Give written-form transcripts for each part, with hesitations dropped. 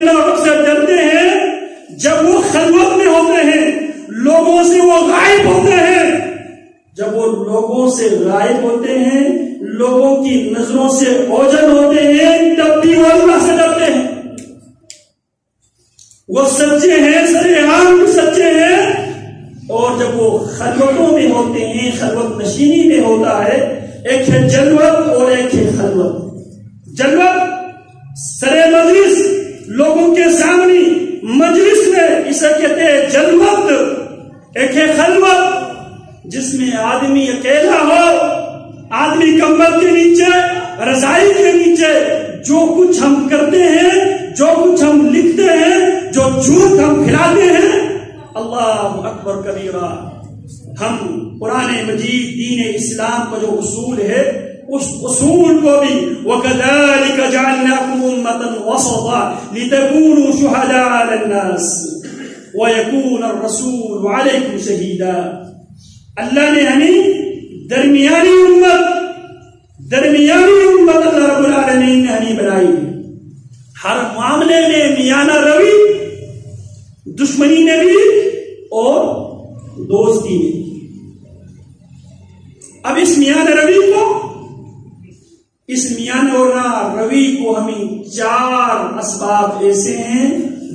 وقت سے ڈرتے ہیں جب وہ خلوت میں ہوتے ہیں، لوگوں سے وہ غائب ہوتے ہیں. جب وہ لوگوں سے غائب ہوتے ہیں، لوگوں کی نظروں سے اوجھل ہوتے ہیں، تب بھی وہ اللہ سے ڈرتے ہیں. وہ سچے ہیں، سرعام سچے ہیں. اور جب وہ خلوتوں میں ہوتے ہیں، خلوت نشینی میں ہوتا ہے، ایک ہے جلوت اور ایک ہے خلوت. جلوت سر مجلس، لوگوں کے سامنے مجلس میں، اسے کہتے ہیں جلوت. ایک ہے خلوت جس میں آدمی اکیلا ہو، آدمی کمبل کے نیچے، رضائی کے نیچے، جو کچھ ہم کرتے ہیں، جو کچھ ہم لکھتے ہیں، جو جھوٹ ہم پھیلاتے ہیں، اللہ اکبر کبیرہ. ہم قرآن مجید دین اسلام کا جو اصول ہے، اس اصول کو بھی وَكَذَلِكَ جَعَلْنَاكُمْ أُمَّةً وَسَطًا لِتَكُونُوا شُهَدَاءَ عَلَى النَّاسِ وَيَكُونَ الرَّسُولُ عَلَيْكُمْ شَهِيدًا. اللہ نے ہمیں درمیانی امت اللہ رب العالمین نے ہمیں بنائی ہے. ہر معاملے میں میانہ روی، دشمنی میں بھی اور دوستی میں. اب اس میانہ روی کو ہمیں 4 اسباب ایسے ہیں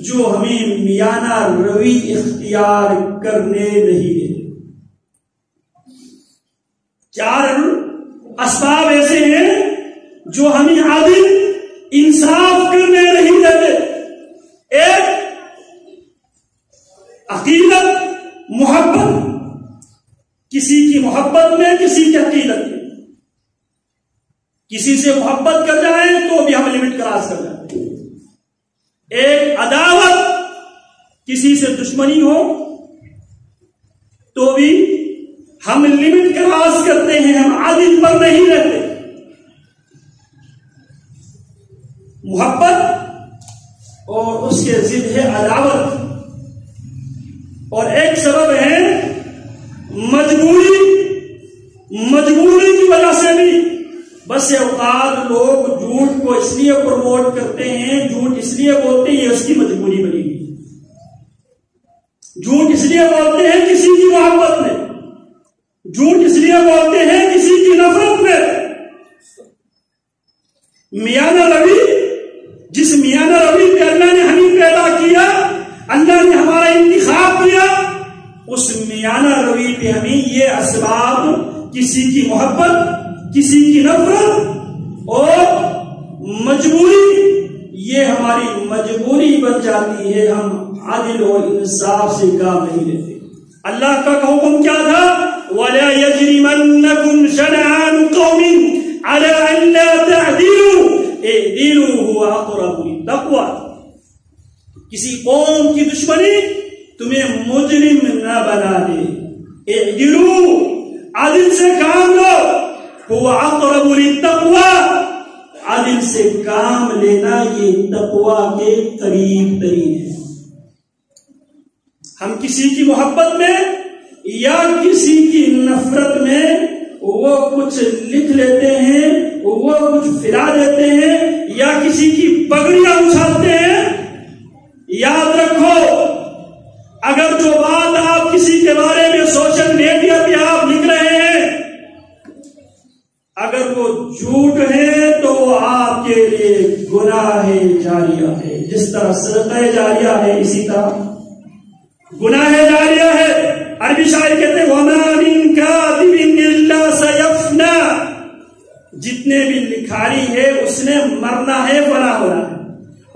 جو ہمیں میانہ روی اختیار کرنے نہیں دیتے. 4 اسباب ایسے ہیں جو ہمیں عادل انصاف کرنے نہیں دیتے. ایک عقیدت، محبت، کسی کی محبت میں، کسی کی عقیدت میں. کسی سے محبت کر جائیں تو بھی ہم لمٹ کراس کر جاتے ہیں. ایک عداوت، کسی سے دشمنی ہو تو بھی ہم لمٹ کراس کرتے ہیں، ہم عادل پر نہیں رہتے. محبت اور اس کے ضد ہے عداوت. اور ایک سبب ہے مجبوری کی وجہ سے بھی بس اوقات لوگ جھوٹ کو اس لیے پروموٹ کرتے ہیں، جھوٹ اس لیے بولتے ہیں، یہ اس کی مجبوری بنی ہوئی. جھوٹ اس لیے بولتے ہیں کسی کی محبت میں، جھوٹ اس لیے بولتے ہیں کسی کی نفرت میں. میانہ روی، جس میانہ روی پہ اللہ نے ہمیں پیدا کیا، اللہ نے ہمارا انتخاب کیا، اس میانہ روی پہ ہمیں یہ اسباب، کسی کی محبت، کسی کی نفرت اور مجبوری، یہ ہماری مجبوری بن جاتی ہے. ہم عدل اور انصاف سے کام نہیں لیتے. اللہ کا حکم کیا تھا؟ وَلَا يَجْرِمَنَّكُمْ شَنَآنُ قَوْمٍ عَلَىٰ أَن لَّا تَعْدِلُوا اعْدِلُوا هُوَ أَقْرَبُ لِلتَّقْوَىٰ. کسی قوم کی دشمنی تمہیں مجرم نہ بنا دے. اعدلوا، عدل سے کام لو. هُوَ أَقْرَبُ لِلتَّقْوَىٰ، عدل سے کام لینا یہ تقویٰ کے قریب ترین ہے. ہم کسی کی محبت میں یا کسی کی نفرت میں وہ کچھ لکھ لیتے ہیں، وہ کچھ پھیلا دیتے ہیں، یا کسی کی پگڑیاں اچھالتے ہیں. یاد رکھو، اگر جو بات آپ کسی کے بارے میں سوشل میڈیا پہ آپ لکھ رہے ہیں، اگر وہ جھوٹ ہے تو وہ آپ کے لیے گناہ جاریہ ہے. جس طرح صدقہ جاریہ ہے، اسی طرح گناہ جاریہ ہے. عربی شاعر کہتے ہیں وَمَا مِن كَاذِبٍ إِلَّا سَيَفْنَىٰ، جتنے بھی لکھاری ہے اس نے مرنا ہے، فنا ہونا ہے.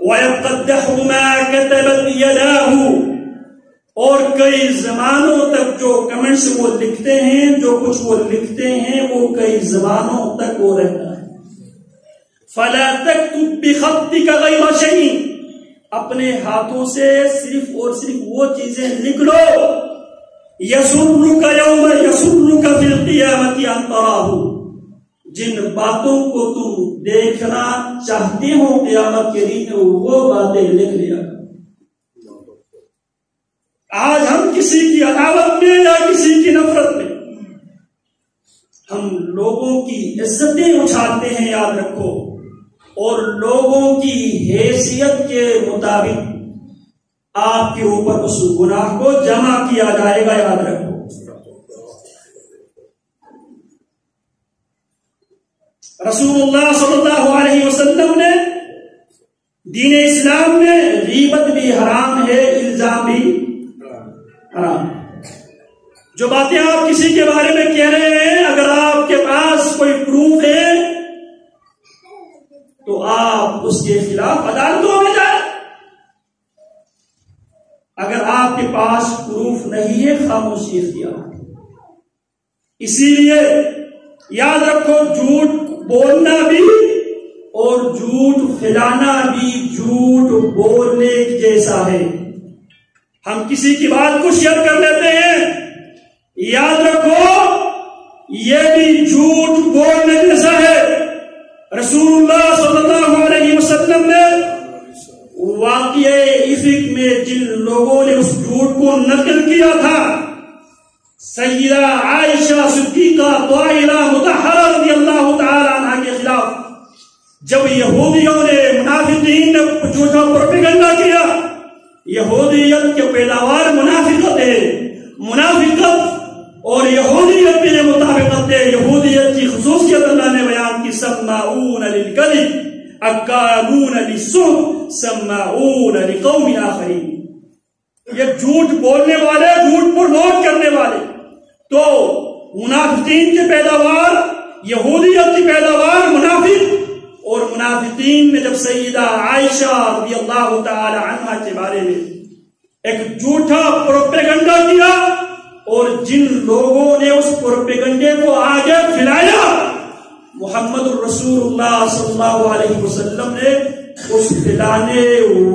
وَيَقَدَّحُ مَا كَتَبَتْ يَدَاهُ، اور کئی زمانوں تک جو کمنٹس وہ لکھتے ہیں، جو کچھ وہ لکھتے ہیں، وہ کئی زمانوں تک وہ رہتا ہے. فَلَا تَكْتُبْ بِخَطِّكَ غَيْرَ شَيْءٍ، اپنے ہاتھوں سے صرف اور صرف وہ چیزیں لکھ لو يَسُرُّكَ يَوْمَ يَسُرُّكَ فِي الْقِيَامَةِ أَن تَرَاهُ، جن باتوں کو تم دیکھنا چاہتے ہو قیامت کے دن وہ باتیں لکھ لیا. آج ہم کسی کی عداوت میں یا کسی کی نفرت میں ہم لوگوں کی عزتیں اچھالتے ہیں، یاد رکھو. اور لوگوں کی حیثیت کے مطابق آپ کے اوپر اس گناہ کو جمع کیا جائے گا، یاد رکھو۔ رسول اللہ صلی اللہ علیہ وسلم نے دین اسلام میں غیبت بھی حرام ہے، الزام بھی حرام۔ جو باتیں آپ کسی کے بارے میں کہہ رہے ہیں، اگر آپ کے پاس کوئی پروف ہے تو آپ اس کے خلاف عدالتوں میں جائیں۔ اگر آپ کے پاس پروف نہیں ہے، خاموشی اختیار۔ اسی لیے یاد رکھو، جھوٹ بولنا بھی اور جھوٹ پھیلانا بھی جھوٹ بولنے جیسا ہے۔ ہم کسی کی بات کو شیئر کر لیتے ہیں، یاد رکھو یہ بھی جھوٹ بولنے جیسا ہے۔ رسول اللہ صلی اللہ علیہ وسلم نے واقعہ افق میں جن لوگوں نے اس جھوٹ کو نقل کیا تھا، سیدہ عائشہ صدیقہ طاہرہ مطہرہ رضی اللہ تعالی عنہ کے خلاف جب یہودیوں نے، منافقین نے جھوٹا پروپیگنڈا کیا۔ یہودیت کے پیداوار منافقت ہے، منافقت اور یہودیت کے مطابقت ہے۔ یہودیت کی خصوصیت اللہ نے بیان کی، سماعون للکذب اکالون للسحت سماعون لقوم آخرین۔ یہ جھوٹ بولنے والے، جھوٹ پروموٹ کرنے والے، تو منافقین کی پیداوار، یہودیت کی پیداوار منافق، اور منافقین نے جب سیدہ عائشہ رضی اللہ تعالی عنہا کے بارے میں ایک جھوٹا پروپیگنڈا کیا، اور جن لوگوں نے اس پروپیگنڈے کو آگے پھیلایا، محمد الرسول اللہ صلی اللہ علیہ وسلم نے اس پھیلانے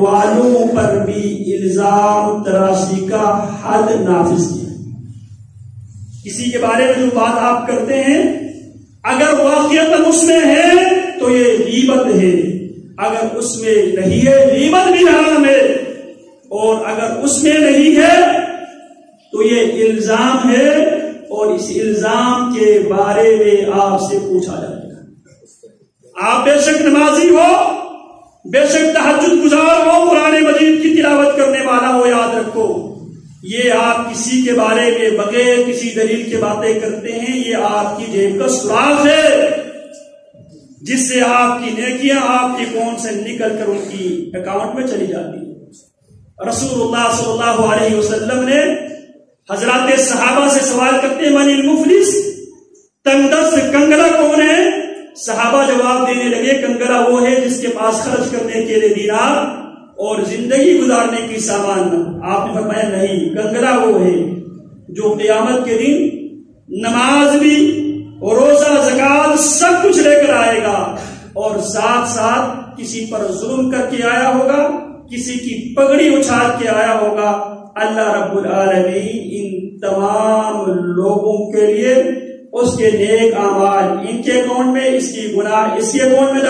والوں پر بھی الزام تراشی کا حد نافذ کیا۔ کسی کے بارے میں جو بات آپ کرتے ہیں، اگر واقعتاً اس میں ہے تو یہ غیبت ہے، اگر اس میں نہیں ہے غیبت بھی حرام ہے، اور اگر اس میں نہیں ہے تو یہ الزام ہے، اور اس الزام کے بارے میں آپ سے پوچھا جائے گا۔ آپ بے شک نمازی ہو، بے شک تہجد گزار ہو، قرآن مجید کی تلاوت کرنے والا ہو، یاد رکھو یہ آپ کسی کے بارے میں بغیر کسی دلیل کے باتیں کرتے ہیں، یہ آپ کی جیب کا سوراخ ہے، جس سے آپ کی نیکیاں آپ کے اکاؤنٹ سے نکل کر ان کی اکاؤنٹ میں چلی جاتی ہیں۔ رسول اللہ صلی اللہ علیہ وسلم نے حضرات صحابہ سے سوال کرتے، من المفلس، تنگ دست کنگلا کون ہے؟ صحابہ جواب دینے لگے، کنگلا وہ ہے جس کے پاس خرچ کرنے کے لیے دینار اور زندگی گزارنے کی سامان نہ۔ آپ نے فرمایا نہیں، کنگلا وہ ہے جو قیامت کے دن نماز بھی اور روزہ زکات سب کچھ لے کر آئے گا، اور ساتھ ساتھ کسی پر ظلم کر کے آیا ہوگا، کسی کی پگڑی اچھال کے آیا ہوگا۔ اللہ رب العالمین ان تمام لوگوں کے لیے اس کے نیک اعمال ان کے اکاؤنٹ میں، اس کی گناہ اس کے اکاؤنٹ میں